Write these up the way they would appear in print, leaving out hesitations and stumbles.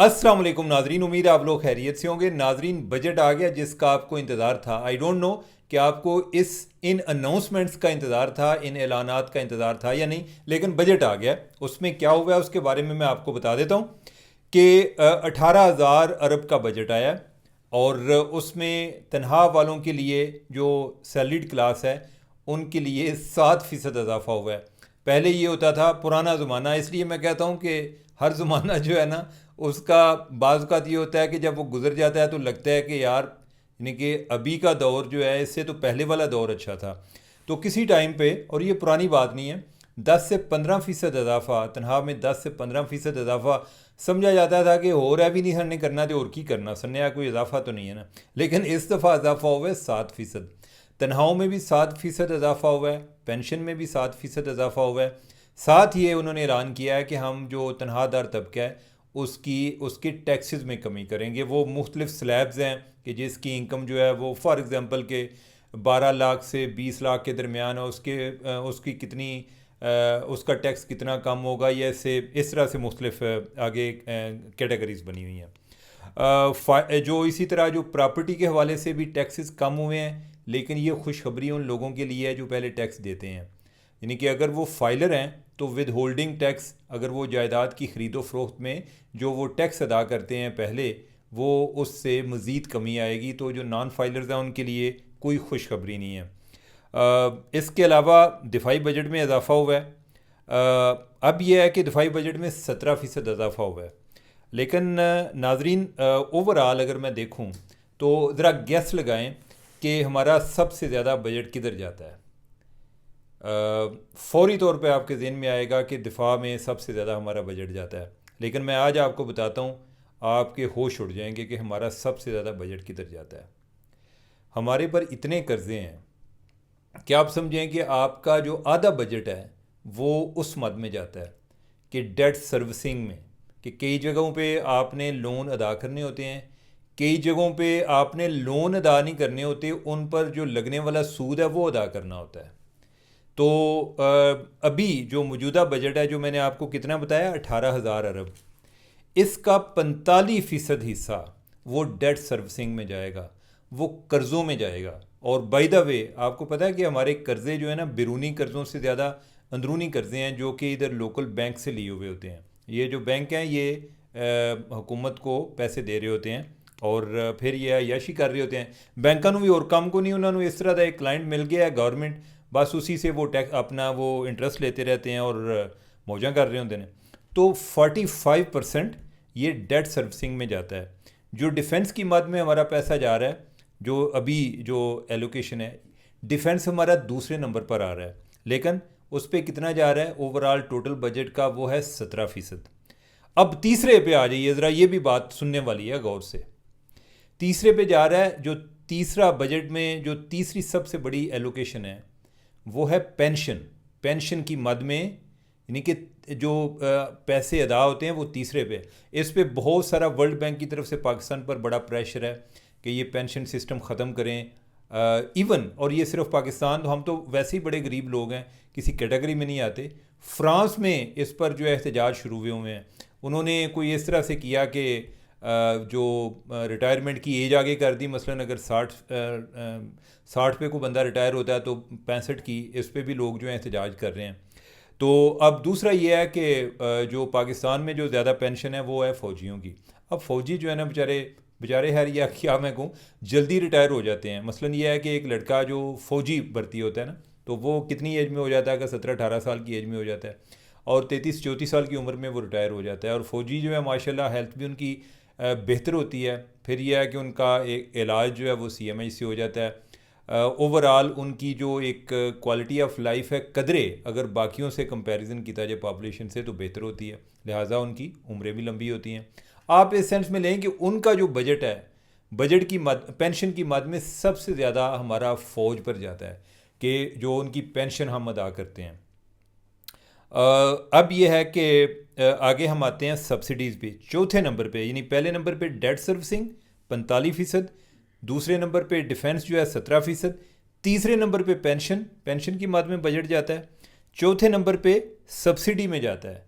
अस्सलाम वालेकुम नाजरीन, उम्मीद है आप लोग खैरियत से होंगे। नाजरीन, बजट आ गया जिसका आपको इंतज़ार था। आई डोंट नो कि आपको इन अनाउंसमेंट्स का इंतज़ार था, इन ऐलानात का इंतज़ार था या नहीं, लेकिन बजट आ गया। उसमें क्या हुआ है उसके बारे में मैं आपको बता देता हूँ कि 18,000 अरब का बजट आया और उसमें तनहा वालों के लिए जो सैलरीड क्लास है उनके लिए 7% इजाफा हुआ है। पहले ये होता था पुराना ज़माना, इसलिए मैं कहता हूँ कि हर ज़माना जो है ना उसका बाज़ का ये होता है कि जब वो गुजर जाता है तो लगता है कि यार, यानी कि अभी का दौर जो है इससे तो पहले वाला दौर अच्छा था। तो किसी टाइम पे, और ये पुरानी बात नहीं है, 10 से 15% इजाफा, तनख्वाह में 10 से 15% इजाफा समझा जाता था कि हो रहा भी नहीं सर ने करना तो और की करना, सर ने कोई इजाफा तो नहीं है ना। लेकिन इस दफ़ा इजाफा हुआ है 7%। तनख्वाहों में भी 7% इजाफा हुआ है, पेंशन में भी 7% इजाफा हुआ है। साथ ये उन्होंने ऐलान किया है कि हम जो तनख्वाहदार तबका है उसकी टैक्सेस में कमी करेंगे। वो मुख्तलिफ स्लैब्स हैं कि जिसकी इनकम जो है वो फॉर एग्ज़ाम्पल के 12 लाख से 20 लाख के दरमियान है, उसकी कितनी उसका टैक्स कितना कम होगा, या इस तरह से मुख्तलिफ आगे कैटेगरीज बनी हुई हैं। जो इसी तरह जो प्रॉपर्टी के हवाले से भी टैक्सेस कम हुए हैं, लेकिन ये खुशखबरी उन लोगों के लिए है जो पहले टैक्स देते हैं। यानी कि अगर वो फाइलर हैं तो विद होल्डिंग टैक्स, अगर वो जायदाद की ख़रीदो फरोख्त में जो वो टैक्स अदा करते हैं पहले, वो उससे मज़ीद कमी आएगी। तो जो नॉन फाइलर्स हैं उनके लिए कोई खुशखबरी नहीं है। इसके अलावा दिफाई बजट में इजाफा हुआ है। अब यह है कि दिफाई बजट में 17% इजाफा हुआ है। लेकिन नाजरीन, ओवरऑल अगर मैं देखूं तो ज़रा गैस लगाएं कि हमारा सबसे ज़्यादा बजट किधर जाता है। फौरी तौर पे आपके ज़हन में आएगा कि दिफा में सबसे ज़्यादा हमारा बजट जाता है, लेकिन मैं आज आपको बताता हूँ, आपके होश उड़ जाएंगे कि हमारा सबसे ज़्यादा बजट किधर जाता है। हमारे पर इतने कर्ज़े हैं कि आप समझें कि आपका जो आधा बजट है वो उस मद में जाता है कि डेट सर्विसिंग में, कि कई जगहों पे आपने लोन अदा करने होते हैं, कई जगहों पे आपने लोन अदा नहीं करने होते, उन पर जो लगने वाला सूद है वो अदा करना होता है। तो अभी जो मौजूदा बजट है, जो मैंने आपको कितना बताया, 18,000 अरब, इसका 45% हिस्सा वो डेट सर्विसिंग में जाएगा, वो कर्ज़ों में जाएगा। और बाय द वे आपको पता है कि हमारे कर्ज़े जो है ना, बैरूनी कर्ज़ों से ज़्यादा अंदरूनी कर्ज़े हैं जो कि इधर लोकल बैंक से लिए हुए होते हैं। ये जो बैंक हैं ये हुकूमत को पैसे दे रहे होते हैं और फिर ये अयाशी कर रहे होते हैं। बैंकों भी और काम को नहीं, उन्होंने इस तरह का एक क्लाइंट मिल गया है गवर्नमेंट, बस उसी से वो टैक्स अपना वो इंटरेस्ट लेते रहते हैं और मौजा कर रहे होते हैं। तो 45% ये डेट सर्विसिंग में जाता है। जो डिफेंस की मद में हमारा पैसा जा रहा है, जो अभी जो एलोकेशन है, डिफेंस हमारा दूसरे नंबर पर आ रहा है, लेकिन उस पर कितना जा रहा है ओवरऑल टोटल बजट का, वो है 17%। अब तीसरे पे आ जाइए ज़रा, ये भी बात सुनने वाली है गौर से। तीसरे पे जा रहा है, जो तीसरा बजट में जो तीसरी सबसे बड़ी एलोकेशन है वो है पेंशन। पेंशन की मद में, यानी कि जो पैसे अदा होते हैं वो तीसरे पे। इस पे बहुत सारा वर्ल्ड बैंक की तरफ से पाकिस्तान पर बड़ा प्रेशर है कि ये पेंशन सिस्टम ख़त्म करें। इवन, और ये सिर्फ पाकिस्तान, तो हम तो वैसे ही बड़े गरीब लोग हैं, किसी कैटेगरी में नहीं आते। फ्रांस में इस पर जो है एहतजाज शुरू हुए हुए हैं। उन्होंने कोई इस तरह से किया कि जो रिटायरमेंट की एज आगे कर दी, मसलन अगर 60 पे कोई बंदा रिटायर होता है तो 65 की, इस पे भी लोग जो है एहतजाज कर रहे हैं। तो अब दूसरा ये है कि जो पाकिस्तान में जो ज़्यादा पेंशन है वो है फ़ौजियों की। अब फ़ौजी जो है ना बेचारे बेचारे है, या क्या मैं कहूँ, जल्दी रिटायर हो जाते हैं। मसलन ये है कि एक लड़का जो फ़ौजी भर्ती होता है ना, तो वो कितनी एज में हो जाता है, अगर 17-18 साल की एज में हो जाता है, और 33-34 साल की उम्र में वो रिटायर हो जाता है। और फ़ौजी जो है माशाल्लाह हेल्थ भी उनकी बेहतर होती है। फिर यह है कि उनका एक इलाज जो है वो CMH से हो जाता है। ओवरऑल उनकी जो एक क्वालिटी ऑफ लाइफ है, कदरे अगर बाकियों से कंपैरिजन किया जाए पॉपुलेशन से, तो बेहतर होती है, लिहाजा उनकी उम्रें भी लंबी होती हैं। आप इस सेंस में लें कि उनका जो बजट है, बजट की मद, पेंशन की मद में सबसे ज़्यादा हमारा फ़ौज पर जाता है कि जो उनकी पेंशन हम अदा करते हैं। अब यह है कि आगे हम आते हैं सब्सिडीज़ पे। चौथे नंबर पे, यानी पहले नंबर पे डेट सर्विसिंग 45%, दूसरे नंबर पे डिफेंस जो है 17%, तीसरे नंबर पे पेंशन की मद में बजट जाता है, चौथे नंबर पे सब्सिडी में जाता है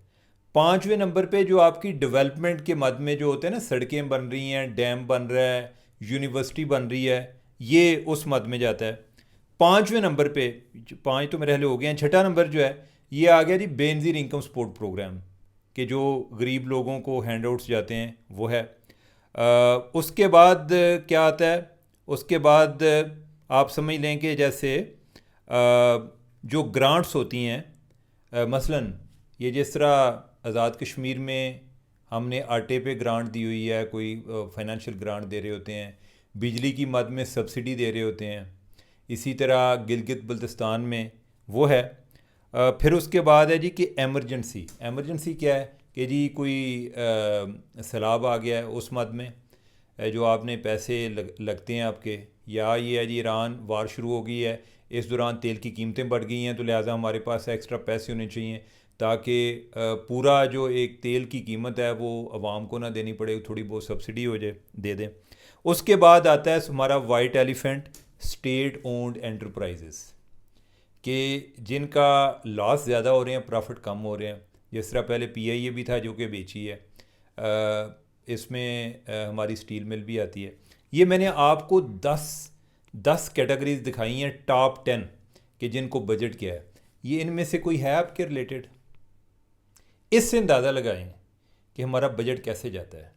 5वें नंबर पे जो आपकी डेवलपमेंट के मद में जो होते हैं ना, सड़कें बन रही हैं, डैम बन रहा है, यूनिवर्सिटी बन रही है, ये उस मद में जाता है। 5वें नंबर पे, 5 तो मेरे ख्याल हो गए हैं, छठा नंबर जो है ये आ गया जी बेनज़ीर इनकम सपोर्ट प्रोग्राम, कि जो गरीब लोगों को हैंडआउट्स जाते हैं वो है। उसके बाद क्या आता है, उसके बाद आप समझ लें कि जैसे जो ग्रांट्स होती हैं, मसलन ये जिस तरह आज़ाद कश्मीर में हमने आटे पे ग्रांट दी हुई है, कोई फाइनेंशियल ग्रांट दे रहे होते हैं, बिजली की मद में सब्सिडी दे रहे होते हैं, इसी तरह गिलगित बल्तिस्तान में वो है। फिर उसके बाद है जी कि एमरजेंसी। एमरजेंसी क्या है कि जी कोई सैलाब आ गया है, उस मद में जो आपने पैसे लगते हैं आपके, या ये है जी ईरान वार शुरू हो गई है, इस दौरान तेल की कीमतें बढ़ गई हैं, तो लिहाजा हमारे पास एक्स्ट्रा पैसे होने चाहिए ताकि पूरा जो एक तेल की कीमत है वो आवाम को ना देनी पड़े, थोड़ी बहुत सब्सिडी हो जाए, दे दें। उसके बाद आता है हमारा white elephant, state owned enterprises, कि जिनका लॉस ज़्यादा हो रहे हैं, प्रॉफिट कम हो रहे हैं। जिस तरह पहले PIA भी था जो कि बेची है, इसमें हमारी स्टील मिल भी आती है। ये मैंने आपको 10 कैटेगरीज दिखाई हैं, टॉप 10 कि जिनको बजट क्या है। ये इनमें से कोई है आपके रिलेटेड? इससे अंदाज़ा लगाएं कि हमारा बजट कैसे जाता है।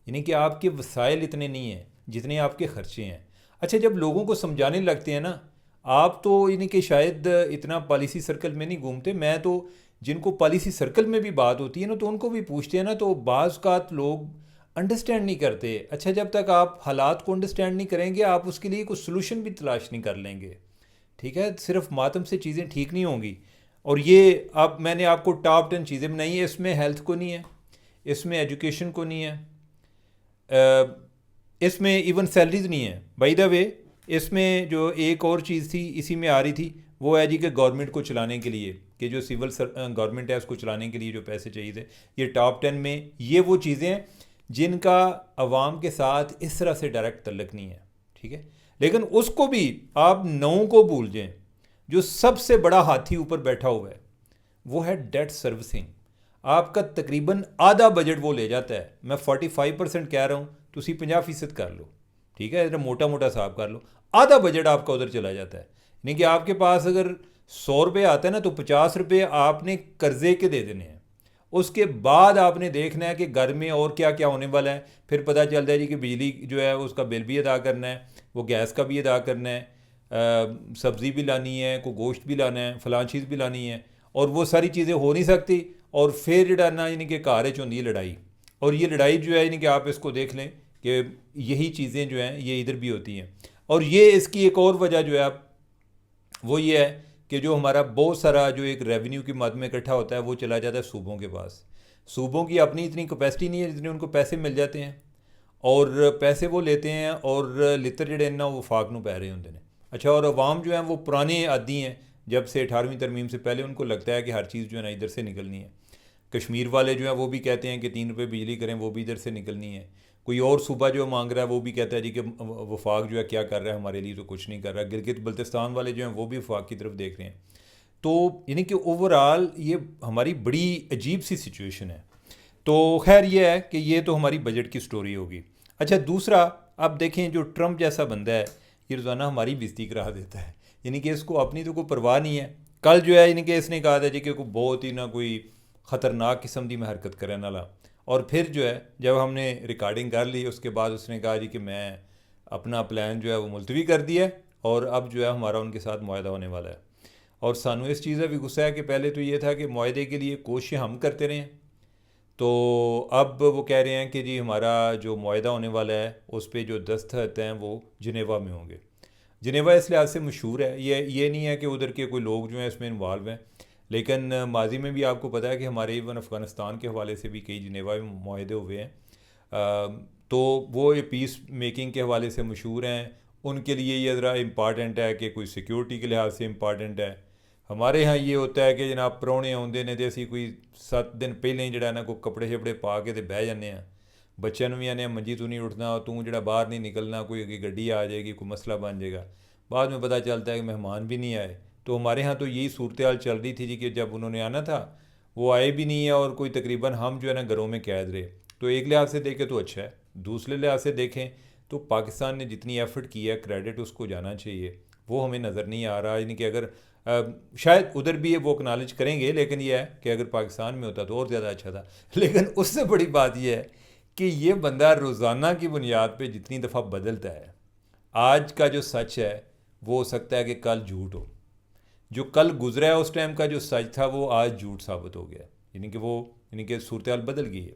यानी कि आपके वसाइल इतने नहीं हैं जितने आपके खर्चे हैं। अच्छा, जब लोगों को समझाने लगते हैं ना, आप तो यानी कि शायद इतना पॉलिसी सर्कल में नहीं घूमते, मैं तो जिनको पॉलिसी सर्कल में भी बात होती है ना तो उनको भी पूछते हैं ना, तो बाज़ औक़ात लोग अंडरस्टैंड नहीं करते। अच्छा, जब तक आप हालात को अंडरस्टैंड नहीं करेंगे, आप उसके लिए कोई सलूशन भी तलाश नहीं कर लेंगे। ठीक है, सिर्फ मातम से चीज़ें ठीक नहीं होंगी। और ये अब मैंने आपको टॉप 10 चीज़ें बनाई हैं, इसमें हेल्थ को नहीं है, इसमें एजुकेशन को नहीं है, इसमें इवन सैलरीज नहीं है। बाय द वे, इसमें जो एक और चीज़ थी इसी में आ रही थी, वो है जी कि गवर्नमेंट को चलाने के लिए, कि जो सिविल गवर्नमेंट है उसको चलाने के लिए जो पैसे चाहिए थे, ये टॉप 10 में ये वो चीज़ें हैं जिनका अवाम के साथ इस तरह से डायरेक्ट तल्लक नहीं है। ठीक है, लेकिन उसको भी आप 9 को भूल जाएं। जो सबसे बड़ा हाथी ऊपर बैठा हुआ है वो है डेट सर्विसिंग। आपका तकरीबन आधा बजट वो ले जाता है। मैं 45% कह रहा हूँ, तो उसी 50% कर लो। ठीक है, मोटा मोटा हिसाब कर लो, आधा बजट आपका उधर चला जाता है। यानी कि आपके पास अगर 100 रुपये आता है ना, तो 50 रुपये आपने कर्जे के दे देने हैं। उसके बाद आपने देखना है कि घर में और क्या क्या होने वाला है। फिर पता चलता है जी कि बिजली जो है उसका बिल भी अदा करना है, वो गैस का भी अदा करना है, सब्ज़ी भी लानी है, कोई गोश्त भी लाना है, फ़लाँ चीज़ भी लानी है, और वो सारी चीज़ें हो नहीं सकती। और फिर जड़ा ना यानी कि घर च होंदी है लड़ाई। और ये लड़ाई जो है यानी कि आप इसको देख लें कि यही चीज़ें जो हैं ये इधर भी होती हैं। और ये इसकी एक और वजह जो है आप वो ये है कि जो हमारा बहुत सारा जो एक रेवेन्यू की मद में इकट्ठा होता है वो चला जाता है सूबों के पास। सूबों की अपनी इतनी कैपेसिटी नहीं है जितने उनको पैसे मिल जाते हैं, और पैसे वो लेते हैं और लित्र जड़े ना वो फाक नूं पै रहे होंगे ने। अच्छा, और अवाम जो है वो पुराने आदी हैं, जब से 18वीं तरमीम से पहले उनको लगता है कि हर चीज़ जो है ना इधर से निकलनी है। कश्मीर वाले जो हैं वो भी कहते हैं कि 3 रुपये बिजली करें, वो भी इधर से निकलनी है। कोई और सूबा जो मांग रहा है वो भी कहता है जी कि वफाक जो है क्या कर रहा है हमारे लिए, तो कुछ नहीं कर रहा। गिलगित बल्तिस्तान वाले जो हैं वो भी वफाक की तरफ देख रहे हैं। तो यानी कि ओवरऑल ये हमारी बड़ी अजीब सी सिचुएशन है। तो खैर ये है कि ये तो हमारी बजट की स्टोरी होगी। अच्छा, दूसरा आप देखें, जो ट्रम्प जैसा बंदा है ये रोज़ाना हमारी बेइज्जती करा देता है। यानी कि इसको अपनी तो कोई परवाह नहीं है। कल जो है यानी कि इसने कहा था जी कि कोई बहुत ही ना कोई ख़तरनाक किस्म की मैं हरकत करने वाला, और फिर जो है जब हमने रिकॉर्डिंग कर ली उसके बाद उसने कहा जी कि मैं अपना प्लान जो है वो मुलतवी कर दिया है, और अब जो है हमारा उनके साथ मुआहदा होने वाला है। और सानू इस चीज़ का भी गुस्सा है कि पहले तो ये था कि मुआहदे के लिए कोशिशें हम करते रहे, तो अब वो कह रहे हैं कि जी हमारा जो मुआहदा होने वाला है उस पर जो दस्तखत हैं वो जिनेवा में होंगे। जिनेवा इस लिहाज से मशहूर है, ये नहीं है कि उधर के कोई लोग जो हैं इसमें इन्वॉल्व हैं, लेकिन माजी में भी आपको पता है कि हमारे इवन अफ़गानिस्तान के हवाले से भी कई जिनेवा में मुआहदे हुए हैं। तो वो ये पीस मेकिंग के हवाले से मशहूर हैं। उनके लिए ये ज़रा इम्पॉर्टेंट है कि कोई सिक्योरिटी के लिहाज से इम्पॉर्टेंट है। हमारे यहाँ ये होता है कि जनाब परौने आउंदे ने तो असी कोई 7 दिन पहले ही जड़ा ना कोई कपड़े शपड़े पा के ते बह जाने, बच्चों भी आने मंजी तू नहीं उठना, तू जड़ा बाहर नहीं निकलना, कोई अगे गड्डी आ जाएगी, कोई मसला बन जाएगा। बाद में पता चलता है कि मेहमान भी नहीं आए। तो हमारे यहाँ तो यही सूरत हाल चल रही थी जी कि जब उन्होंने आना था वो आए भी नहीं है, और कोई तकरीबन हम जो है ना घरों में कैद रहे। तो एक लिहाज से देखें तो अच्छा है, दूसरे लिहाज से देखें तो पाकिस्तान ने जितनी एफ़र्ट की है क्रेडिट उसको जाना चाहिए, वो हमें नज़र नहीं आ रहा। यानी कि अगर शायद उधर भी वो एक्नॉलेज करेंगे, लेकिन यह है कि अगर पाकिस्तान में होता तो और ज़्यादा अच्छा था। लेकिन उससे बड़ी बात यह है कि ये बंदा रोज़ाना की बुनियाद पे जितनी दफ़ा बदलता है, आज का जो सच है वो हो सकता है कि कल झूठ हो, जो कल गुजरा है उस टाइम का जो सच था वो आज झूठ साबित हो गया। यानी कि सूरत हाल बदल गई है।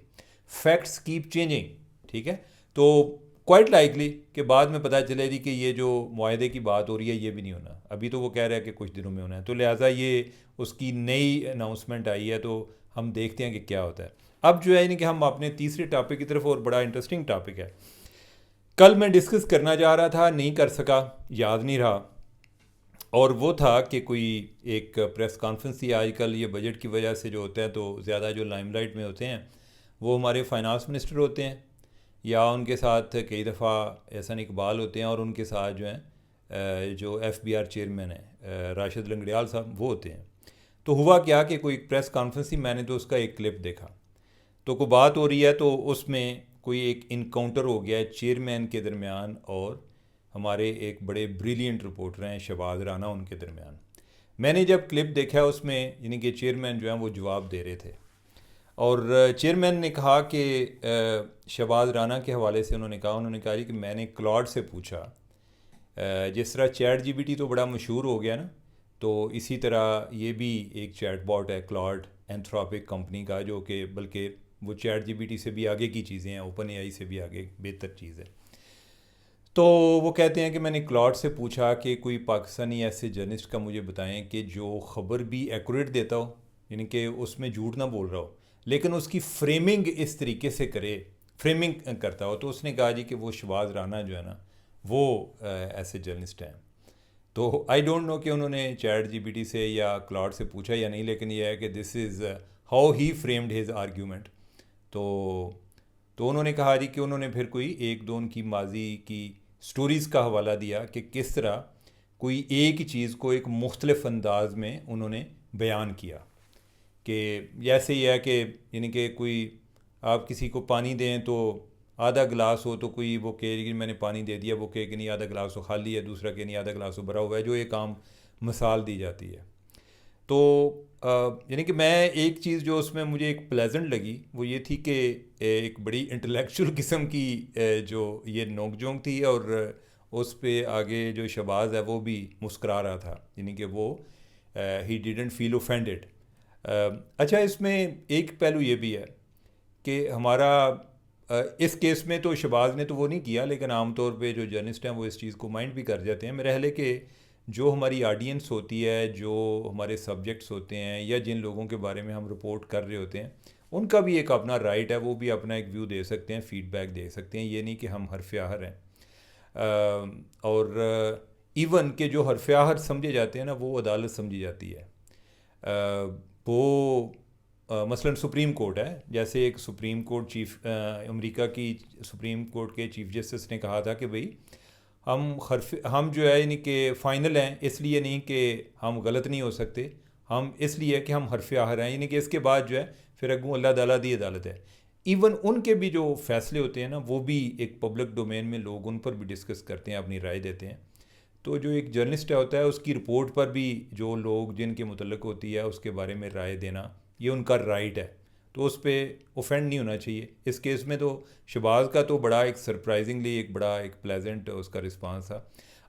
फैक्ट्स कीप चेंजिंग, ठीक है। तो क्वाइट लाइकली कि बाद में पता चले जी कि ये जो मुआहदे की बात हो रही है ये भी नहीं होना, अभी तो वो कह रहा है कि कुछ दिनों में होना है। तो लिहाजा ये उसकी नई अनाउंसमेंट आई है, तो हम देखते हैं कि क्या होता है। अब जो है यानी कि हम अपने तीसरे टॉपिक की तरफ, और बड़ा इंटरेस्टिंग टॉपिक है, कल मैं डिस्कस करना चाह रहा था, नहीं कर सका, याद नहीं रहा। और वो था कि कोई एक प्रेस कॉन्फ्रेंस थी आजकल, ये बजट की वजह से जो होता है तो ज़्यादा जो लाइमलाइट में होते हैं वो हमारे फाइनेंस मिनिस्टर होते हैं, या उनके साथ कई दफ़ा एहसन इकबाल होते हैं, और उनके साथ जो हैं जो FBI चेयरमैन है राशिद लंगड़ियाल साहब, वो होते हैं। तो हुआ क्या कि कोई प्रेस कॉन्फ्रेंस थी, मैंने तो उसका एक क्लिप देखा, तो कोई बात हो रही है, तो उसमें कोई एक इनकाउंटर हो गया है चेयरमैन के दरमियान और हमारे एक बड़े ब्रिलियंट रिपोर्टर हैं शहबाज राना, उनके दरमियान। मैंने जब क्लिप देखा उसमें यानी कि चेयरमैन जो हैं वो जवाब दे रहे थे, और चेयरमैन ने कहा कि शहबाज राना के हवाले से उन्होंने कहा कि मैंने क्लॉड से पूछा, जिस तरह ChatGPT तो बड़ा मशहूर हो गया ना, तो इसी तरह ये भी एक चैटबॉट है क्लॉड, एंथ्रोपिक कंपनी का, जो कि बल्कि वो ChatGPT से भी आगे की चीज़ें हैं, OpenAI से भी आगे बेहतर चीज़ है। तो वो कहते हैं कि मैंने क्लॉड से पूछा कि कोई पाकिस्तानी ऐसे जर्नलिस्ट का मुझे बताएं कि जो ख़बर भी एक्यूरेट देता हो, यानी कि उसमें झूठ ना बोल रहा हो, लेकिन उसकी फ्रेमिंग इस तरीके से करे, फ्रेमिंग करता हो। तो उसने कहा जी कि वो शहबाज राना जो है ना वो ऐसे जर्नलिस्ट हैं। तो आई डोंट नो कि उन्होंने ChatGPT से या क्लॉड से पूछा या नहीं, लेकिन यह है कि this is how he framed his argument. तो तो उन्होंने कहा जी कि उन्होंने फिर कोई एक दो उनकी माजी की स्टोरीज़ का हवाला दिया कि किस तरह कोई एक ही चीज़ को एक मुख्तलिफ अंदाज में उन्होंने बयान किया, कि जैसे ही है कि यानी कि कोई आप किसी को पानी दें तो आधा गिलास हो तो कोई वो कहे कि मैंने पानी दे दिया, वो कहे कि नहीं आधा गिलास तो खाली है, दूसरा कहे नहीं आधा गिलास तो भरा हुआ है, जो एक आम मिसाल दी जाती है। तो यानी कि मैं एक चीज़ जो उसमें मुझे एक प्लेजेंट लगी वो ये थी कि एक बड़ी इंटेलेक्चुअल किस्म की जो ये नोक-झोंक थी, और उस पे आगे जो शहबाज है वो भी मुस्करा रहा था, यानी कि वो ही डिडंट फील ऑफेंडेड। अच्छा, इसमें एक पहलू ये भी है कि हमारा इस केस में तो शहबाज ने तो वो नहीं किया, लेकिन आमतौर पे जो जर्नलिस्ट हैं वो इस चीज़ को माइंड भी कर जाते हैं। मेरा ख्याल है कि जो हमारी ऑडियंस होती है, जो हमारे सब्जेक्ट्स होते हैं, या जिन लोगों के बारे में हम रिपोर्ट कर रहे होते हैं, उनका भी एक अपना राइट है, वो भी अपना एक व्यू दे सकते हैं, फीडबैक दे सकते हैं। ये नहीं कि हम हरफ आहर हैं। और इवन के जो हरफ आहर समझे जाते हैं ना वो अदालत समझी जाती है। वो मसलन सुप्रीम कोर्ट है, जैसे एक सुप्रीम कोर्ट चीफ अमेरिका की सुप्रीम कोर्ट के चीफ जस्टिस ने कहा था कि भाई हम जो है यानी कि फ़ाइनल हैं, इसलिए नहीं कि हम गलत नहीं हो सकते, हम इसलिए कि हम हरफ आहर हैं, यानी कि इसके बाद जो है फिर अगू अल्लाह ताला दी अदालत है। इवन उनके भी जो फ़ैसले होते हैं ना वो भी एक पब्लिक डोमेन में लोग उन पर भी डिस्कस करते हैं, अपनी राय देते हैं। तो जो एक जर्नलिस्ट होता है उसकी रिपोर्ट पर भी जो लोग जिनके मुतल्लिक होती है उसके बारे में राय देना ये उनका राइट है, तो उस पर ऑफेंड नहीं होना चाहिए। इस केस में तो शहबाज का तो बड़ा एक सरप्राइजिंगली एक बड़ा एक प्लेजेंट उसका रिस्पांस था।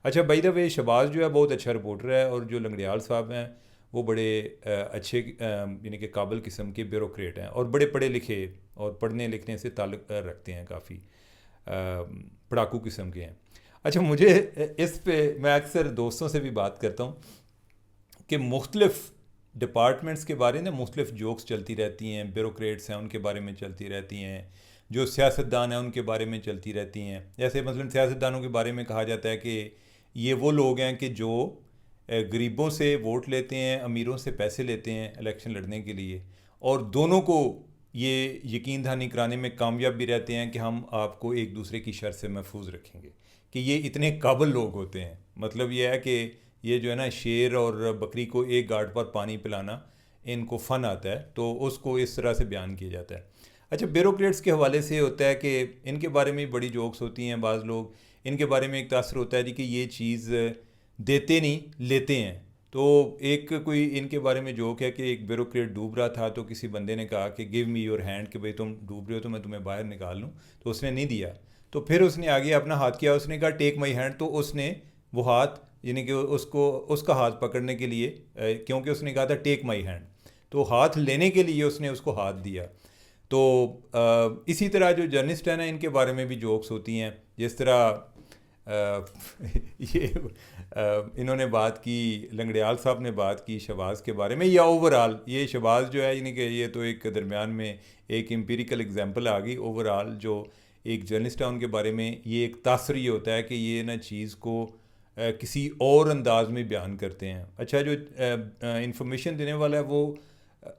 अच्छा, बाय द वे शहबाज जो है बहुत अच्छा रिपोर्टर है, और जो लंगड़ियाल साहब हैं वो बड़े अच्छे यानी कि काबिल किस्म के ब्यूरोक्रेट हैं, और बड़े पढ़े लिखे और पढ़ने लिखने से ताल्लुक़ रखते हैं, काफ़ी पढ़ाकू किस्म के हैं। अच्छा, मुझे इस पे मैं अक्सर दोस्तों से भी बात करता हूँ कि मुख्तलिफ़ डिपार्टमेंट्स के बारे में मुख्तलिफ़ जोक्स चलती रहती हैं, ब्यूरोक्रेट्स हैं उनके बारे में चलती रहती हैं, जो सियासतदान हैं उनके बारे में चलती रहती हैं। जैसे मसलन सियासतदानों के बारे में कहा जाता है कि ये वो लोग हैं कि जो गरीबों से वोट लेते हैं, अमीरों से पैसे लेते हैं इलेक्शन लड़ने के लिए, और दोनों को ये यकीन दहानी कराने में कामयाब भी रहते हैं कि हम आपको एक दूसरे की शर से महफूज रखेंगे, कि ये इतने काबिल लोग होते हैं। मतलब ये है कि ये जो है ना शेर और बकरी को एक गार्ड पर पानी पिलाना इनको फ़न आता है तो उसको इस तरह से बयान किया जाता है। अच्छा, ब्यूरोक्रेट्स के हवाले से होता है कि इनके बारे में बड़ी जोक्स होती हैं। बाज़ लोग इनके बारे में एक तासर होता है जी कि ये चीज़ देते नहीं, लेते हैं। तो एक कोई इनके बारे में जोक है कि एक ब्यूरोक्रेट डूब रहा था तो किसी बंदे ने कहा कि गिव मी योर हैंड, कि भाई तुम डूब रहे हो तो मैं तुम्हें बाहर निकाल लूँ। तो उसने नहीं दिया। तो फिर उसने आगे अपना हाथ किया, उसने कहा टेक माई हैंड। तो उसने वो हाथ, यानी कि उसको उसका हाथ पकड़ने के लिए, क्योंकि उसने कहा था टेक माई हैंड, तो हाथ लेने के लिए उसने उसको हाथ दिया। तो इसी तरह जो जर्नलिस्ट है ना, इनके बारे में भी जोक्स होती हैं। जिस तरह ये इन्होंने बात की, लंगड़ियाल साहब ने बात की शहबाज के बारे में, या ओवरऑल ये शहबाज जो है, यानी कि ये तो एक दरमियान में एक एम्पिरिकल एग्जांपल आ गई। ओवरऑल जो एक जर्नलिस्ट है उनके बारे में ये एक तासर ये होता है कि ये ना चीज़ को किसी और अंदाज में बयान करते हैं। अच्छा, जो इंफॉर्मेशन देने वाला है वो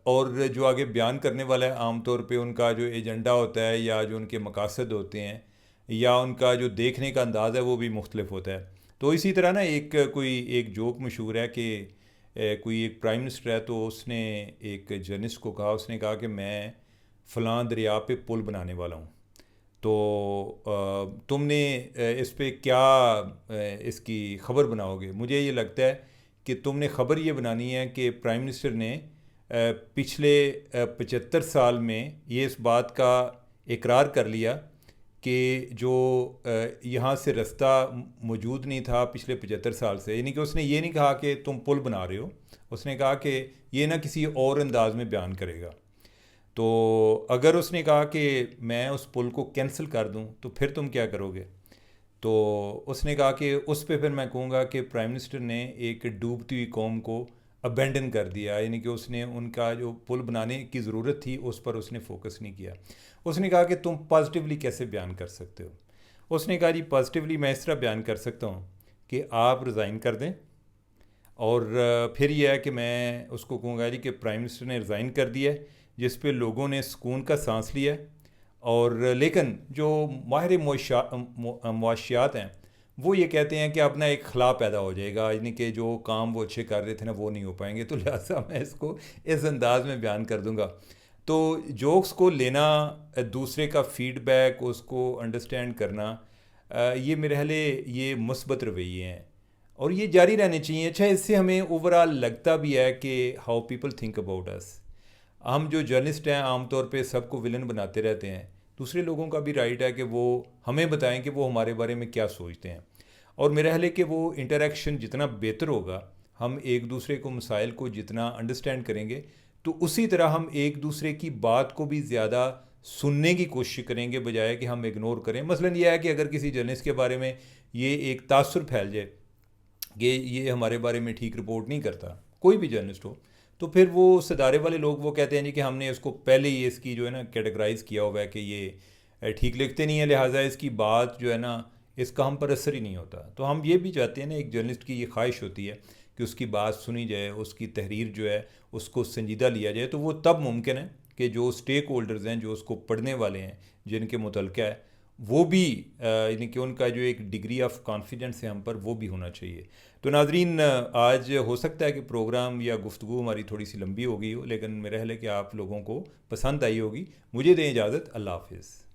और जो आगे बयान करने वाला है, आम तौर पे उनका जो एजेंडा होता है या जो उनके मकासद होते हैं या उनका जो देखने का अंदाज़ है वो भी मुख्तलिफ होता है। तो इसी तरह ना एक कोई एक जोक मशहूर है कि कोई एक प्राइम मिनिस्टर है तो उसने एक जर्नलिस्ट को कहा, उसने कहा कि मैं फ़लाँ दरिया पे पुल बनाने वाला हूँ, तो तुमने इस पे क्या इसकी ख़बर बनाओगे। मुझे ये लगता है कि तुमने ख़बर ये बनानी है कि प्राइम मिनिस्टर ने पिछले 75 साल में ये इस बात का इकरार कर लिया कि जो यहाँ से रास्ता मौजूद नहीं था पिछले 75 साल से। यानी कि उसने ये नहीं कहा कि तुम पुल बना रहे हो, उसने कहा कि ये ना किसी और अंदाज में बयान करेगा। तो अगर उसने कहा कि मैं उस पुल को कैंसिल कर दूं तो फिर तुम क्या करोगे, तो उसने कहा कि उस पे फिर मैं कहूँगा कि प्राइम मिनिस्टर ने एक डूबती हुई कौम को अबेंडन कर दिया। यानी कि उसने उनका जो पुल बनाने की ज़रूरत थी उस पर उसने फोकस नहीं किया। उसने कहा कि तुम पॉजिटिवली कैसे बयान कर सकते हो। उसने कहा जी पॉजिटिवली मैं इस तरह बयान कर सकता हूँ कि आप रिज़ाइन कर दें, और फिर यह है कि मैं उसको कहूँगा जी कि प्राइम मिनिस्टर ने रिज़ाइन कर दिया है, जिस पे लोगों ने सुकून का सांस लिया है। और लेकिन जो माहिर मुआशियात हैं वो ये कहते हैं कि अब ना एक खला पैदा हो जाएगा, यानी कि जो काम वो अच्छे कर रहे थे ना वो नहीं हो पाएंगे, तो लिहाजा मैं इसको इस अंदाज में बयान कर दूंगा। तो जोक्स को लेना, दूसरे का फीडबैक उसको अंडरस्टैंड करना, ये मेरे ख्याल ये मुस्बत रवैये हैं और ये जारी रहने चाहिए। अच्छा, इससे हमें ओवरऑल लगता भी है कि how people think about us. हम जो जर्नलिस्ट हैं आमतौर पे सबको विलन बनाते रहते हैं। दूसरे लोगों का भी राइट है कि वो हमें बताएं कि वो हमारे बारे में क्या सोचते हैं। और मेरा ख्याल है कि वो इंटरेक्शन जितना बेहतर होगा, हम एक दूसरे को मसाइल को जितना अंडरस्टैंड करेंगे, तो उसी तरह हम एक दूसरे की बात को भी ज़्यादा सुनने की कोशिश करेंगे बजाय कि हम इग्नोर करें। मसलन यह है कि अगर किसी जर्नलिस्ट के बारे में ये एक तासुर फैल जाए कि ये हमारे बारे में ठीक रिपोर्ट नहीं करता, कोई भी जर्नलिस्ट हो, तो फिर वो सदारे वाले लोग वो कहते हैं जी कि हमने इसको पहले ही इसकी जो है ना कैटेगराइज़ किया हुआ है कि ये ठीक लिखते नहीं है, लिहाजा इसकी बात जो है ना इसका हम पर असर ही नहीं होता। तो हम ये भी चाहते हैं ना, एक जर्नलिस्ट की ये ख्वाहिश होती है कि उसकी बात सुनी जाए, उसकी तहरीर जो है उसको संजीदा लिया जाए। तो वो तब मुमकिन है कि जो स्टेक होल्डर्स हैं, जो उसको पढ़ने वाले हैं, जिनके मुतलका है, वो भी यानी कि उनका जो एक डिग्री ऑफ कॉन्फिडेंस है हम पर, वो भी होना चाहिए। तो नाजरीन, आज हो सकता है कि प्रोग्राम या गुफ्तगू हमारी थोड़ी सी लंबी हो गई हो, लेकिन मेरा ख्याल है कि आप लोगों को पसंद आई होगी। मुझे दें इजाज़त। अल्लाह हाफिज़।